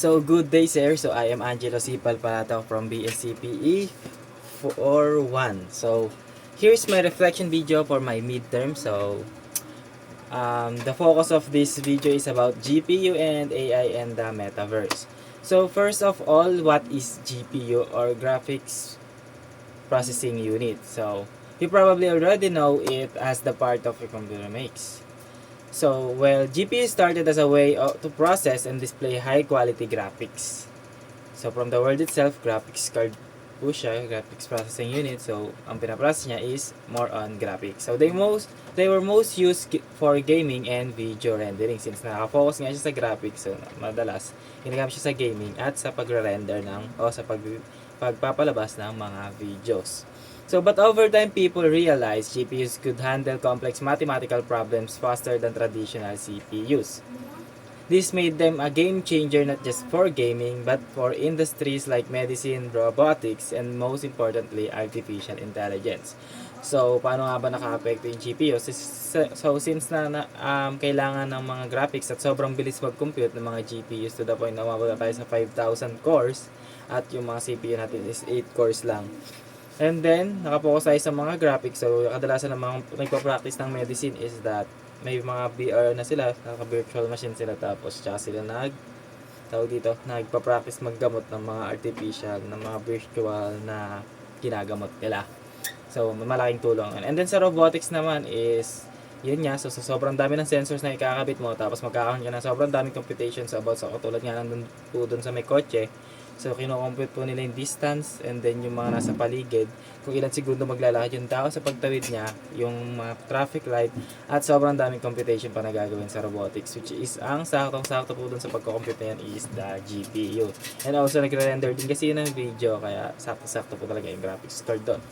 So good day sir, so I am Angelo Sipal Palato from BSCPE 41. So here's my reflection video for my midterm. So the focus of this video is about GPU and AI and the metaverse. So first of all, what is GPU or graphics processing unit? So you probably already know it as the part of your computer makes. So, well, GPU started as a way to process and display high-quality graphics. So, from the word itself, graphics card po siya, graphics processing unit. So, ang pinaprocess niya is more on graphics. So, they were most used for gaming and video rendering since nakafocus nga siya sa graphics. So, madalas, ginagamit siya sa gaming at sa pagre-render sa pagpapalabas ng mga videos. So, but over time, people realized GPUs could handle complex mathematical problems faster than traditional CPUs. This made them a game changer not just for gaming, but for industries like medicine, robotics, and most importantly, artificial intelligence. So, paano nga ba naka-apekto yung GPU? So, since kailangan ng mga graphics at sobrang bilis mag-compute ng mga GPUs to the point na umabot tayo sa 5,000 cores at yung mga CPU natin is 8 cores lang. And then, nakapokus tayo sa mga graphics. So, kadalasan ng mga nagpa-practice ng medicine is that may mga VR na sila, naka-virtual machine sila, tapos tsaka sila nagpa-practice maggamot ng mga artificial, ng mga virtual na ginagamot nila. So, malaking tulong. And then sa robotics naman is, yun nga, so sa sobrang dami ng sensors na ikakabit mo, tapos magkakaroon ka ng sobrang daming computations about sa katulad nga lang dun sa may kotse. So, kino-compute po nila yung distance and then yung mga nasa paligid, kung ilang segundo maglalakad yung tao sa pagtawid niya, yung mga traffic light, at sobrang daming computation pa na gagawin sa robotics, which is ang saktong-sakto po dun sa pagko-compute na yan is the GPU. And also, nagre-render din kasi yun ng video, kaya sakto-sakto po talaga yung graphics card doon.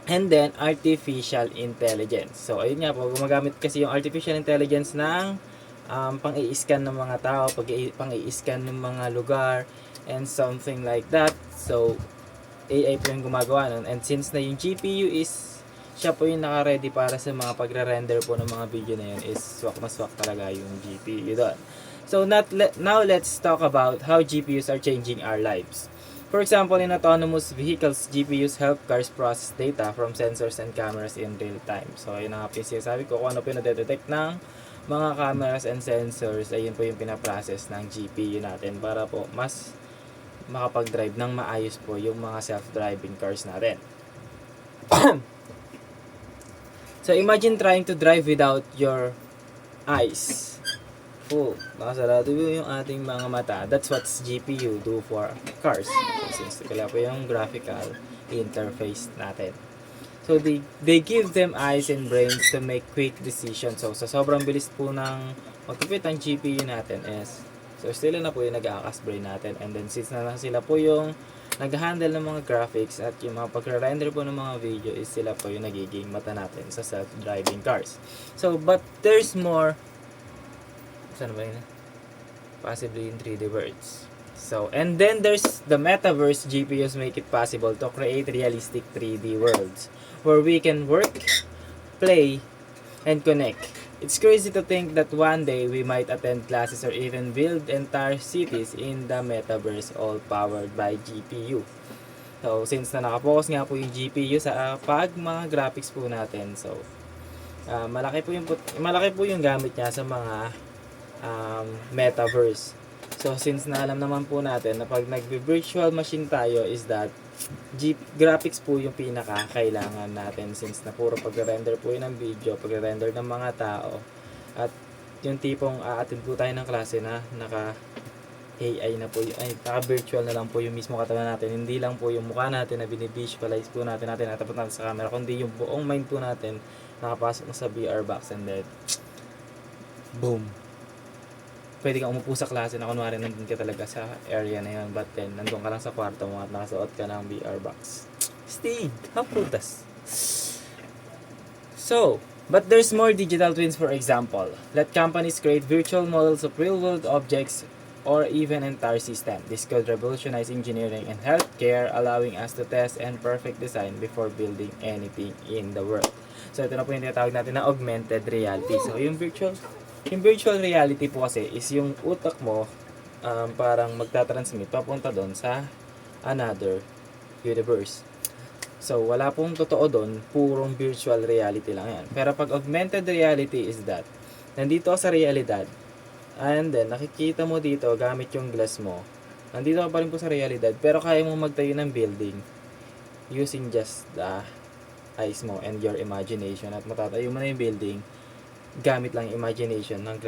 And then, artificial intelligence. So, ayun nga po, gumagamit kasi yung artificial intelligence ng pang-i-scan ng mga tao, pang-i-scan ng mga lugar, and something like that. So, AI po yung gumagawa nun. And since na yung GPU is, siya po yung naka-ready para sa mga pagre-render po ng mga video na yun, is swak na swak talaga yung GPU doon. So, now let's talk about how GPUs are changing our lives. For example, in autonomous vehicles, GPUs help cars process data from sensors and cameras in real time. So, yun ang sabi ko, kung ano po yung nadedetect ng mga cameras and sensors, ayun po yung pinaprocess ng GPU natin para po mas makapag-drive ng maayos po yung mga self-driving cars natin. So, imagine trying to drive without your eyes. Nakasarado yung ating mga mata. That's what GPU do for cars. So, since kaya po yung graphical interface natin. So, they give them eyes and brains to make quick decisions. So, sa sobrang bilis po ng magkupit ang GPU natin is, so, sila na po yung nag-aakas brain natin. And then, since na sila po yung nag-handle ng mga graphics at yung mga pagre-render po ng mga video is sila po yung nagiging mata natin sa self-driving cars. So, but there's more. Saan ba yun? Possibly in 3D words. So, and then there's the metaverse. GPUs make it possible to create realistic 3D worlds where we can work, play, and connect. It's crazy to think that one day we might attend classes or even build entire cities in the metaverse all powered by GPU. So, since na nakapokus nga po yung GPU sa mga graphics po natin, so malaki po yung gamit niya sa mga metaverse. So, since na alam naman po natin na pag nag-virtual machine tayo is that graphics po yung pinaka-kailangan natin since na puro pag-render po yun ng video, pag-render ng mga tao. At yung tipong a-attend po tayo ng klase na naka-AI na po, naka-virtual na lang po yung mismo katawan natin. Hindi lang po yung mukha natin na binivisualize po natin natapos natin sa camera, kundi yung buong mind po natin nakapasok na sa VR box and then boom! Pwede kang umupo sa klase na kunwari nandun ka talaga sa area na yun, but then nandun ka lang sa kwarto mo at nakasuot ka ng VR box. Steve, how prutas? So, but there's more digital twins, for example. Let companies create virtual models of real-world objects or even entire system. This could revolutionize engineering and healthcare, allowing us to test and perfect design before building anything in the world. So, ito na po yung tinatawag natin na augmented reality. So, yung virtual reality po kasi is yung utak mo parang magta-transmit papunta doon sa another universe. So, wala pong totoo doon, purong virtual reality lang yan. Pero pag augmented reality is that, nandito ka sa realidad, and then, nakikita mo dito, gamit yung glass mo, nandito ka pa rin po sa realidad, pero kaya mo magtayo ng building using just the eyes mo and your imagination. At matatayo mo na yung building, gamit lang yung imagination ng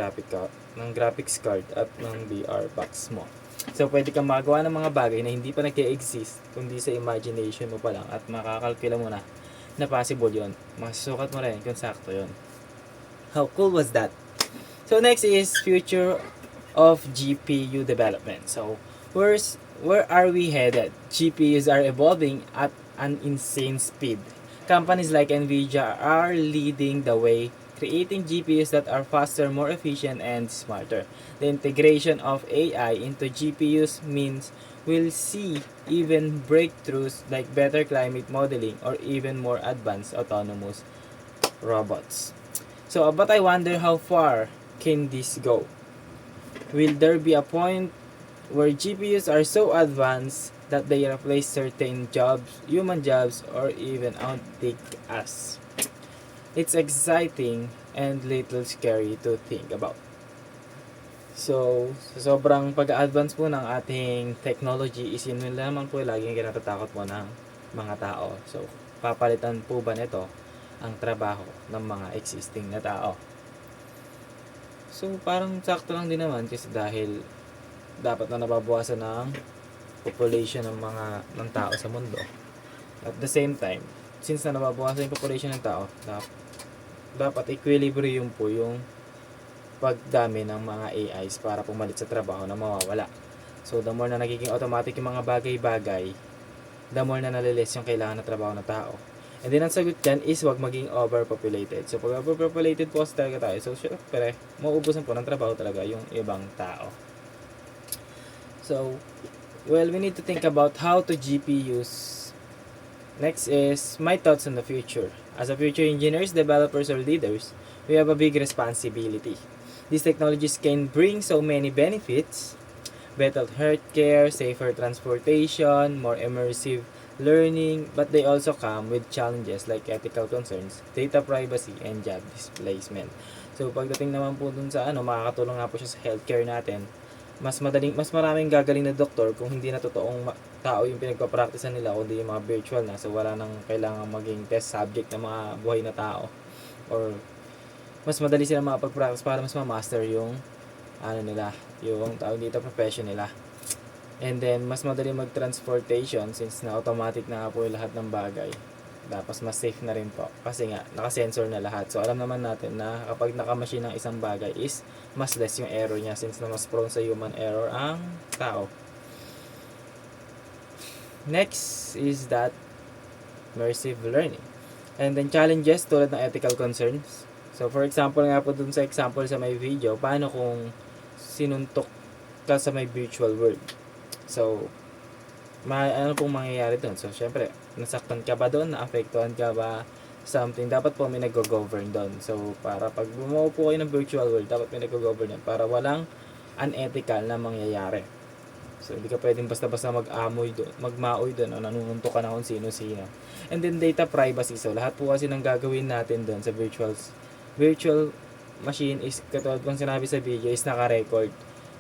graphics card at ng VR box mo. So, pwede kang magawa ng mga bagay na hindi pa nag-exist, kundi sa imagination mo pa lang, at makakalkula mo na possible yon. Masusukat mo rin kung sakto yon. How cool was that? So, next is future of GPU development. So, where are we headed? GPUs are evolving at an insane speed. Companies like Nvidia are leading the way, creating GPUs that are faster, more efficient, and smarter. The integration of AI into GPUs means we'll see even breakthroughs like better climate modeling or even more advanced autonomous robots. So, but I wonder, how far can this go? Will there be a point where GPUs are so advanced that they replace certain jobs, human jobs, or even outtake us? It's exciting and little scary to think about. So, sa sobrang pag-advance po ng ating technology is yun naman po laging kinatatakot po ng mga tao. So, papalitan po ba nito ang trabaho ng mga existing na tao? So, parang sakto lang din naman kasi dahil dapat na nababawasan ng population ng tao sa mundo. At the same time, since na nababawasan yung population ng tao, dapat equilibrium po yung pagdami ng mga AIs para pumalit sa trabaho na mawawala. So, the more na nagiging automatic yung mga bagay-bagay, the more na nalilis yung kailangan na trabaho ng tao. And then, ang sagot dyan is wag maging overpopulated. So, pag overpopulated po kasi talaga tayo, so syempre, mauubusan po ng trabaho talaga yung ibang tao. So, well, we need to think about how to GPUs. Next is my thoughts on the future. As a future engineers, developers, or leaders, we have a big responsibility. These technologies can bring so many benefits: better healthcare, safer transportation, more immersive learning, but they also come with challenges like ethical concerns, data privacy, and job displacement. So, pagdating naman po dun sa makakatulong nga po siya sa healthcare natin. Mas maraming gagaling na doktor kung hindi na totoong tao yung pinagpa-practicean nila, kundi yung mga virtual na. So, wala nang kailangan maging test subject ng mga buhay na tao. Or, mas madali sila makapag-practice para mas ma-master yung yung tawag dito, profession nila. And then, mas madali mag-transportation since na automatic na po yung lahat ng bagay. Tapos, mas safe na rin po. Kasi nga, naka-sensor na lahat. So, alam naman natin na kapag naka-machine ng isang bagay is mas less yung error niya since na mas prone sa human error ang tao. Next is that immersive learning. And then, challenges tulad ng ethical concerns. So, for example nga po dun sa example sa may video, paano kung sinuntok ka sa may virtual world? So, ano pong mangyayari doon? So, syempre, nasaktan ka ba doon? Naapektuhan ka ba? Something. Dapat po may nag-govern doon. So, para pag bumuo po kayo ng virtual world, dapat may nag-govern doon para walang unethical na mangyayari. So, hindi ka pwedeng basta-basta magmaoy doon o nanununtok ka na kung sino-sino. And then, data privacy. So, lahat po kasi ng gagawin natin doon sa virtual machine is, katulad kong sinabi sa video, is naka-record.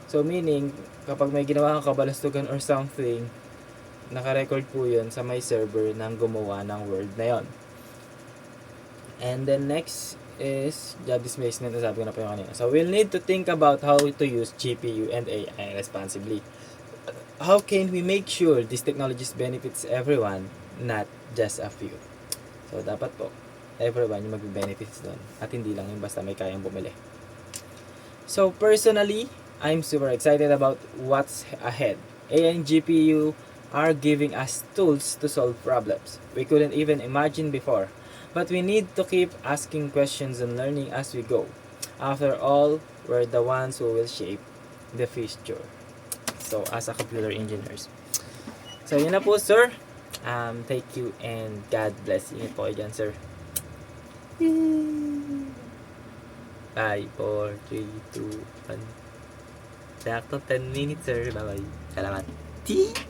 So, meaning, kapag may ginawa kang kabalastugan or something, naka-record po yun sa may server ng gumawa ng world na yon. And then next is job displacement, na sabi ko na po yung kanina. So, we'll need to think about how to use GPU and AI responsibly. How can we make sure this technologies benefits everyone, not just a few? So, dapat po, everyone yung mag-benefits doon. At hindi lang yung basta may kayang bumili. So, personally, I'm super excited about what's ahead. AI and GPU are giving us tools to solve problems we couldn't even imagine before. But we need to keep asking questions and learning as we go. After all, we're the ones who will shape the future. So, as a computer engineers. So, yun na po, sir. Thank you and God bless. Ingat po kayo dyan, sir. 5, 4, 3, 2, 1. Sakto 10 minutes, sir. Bye-bye. Salamat.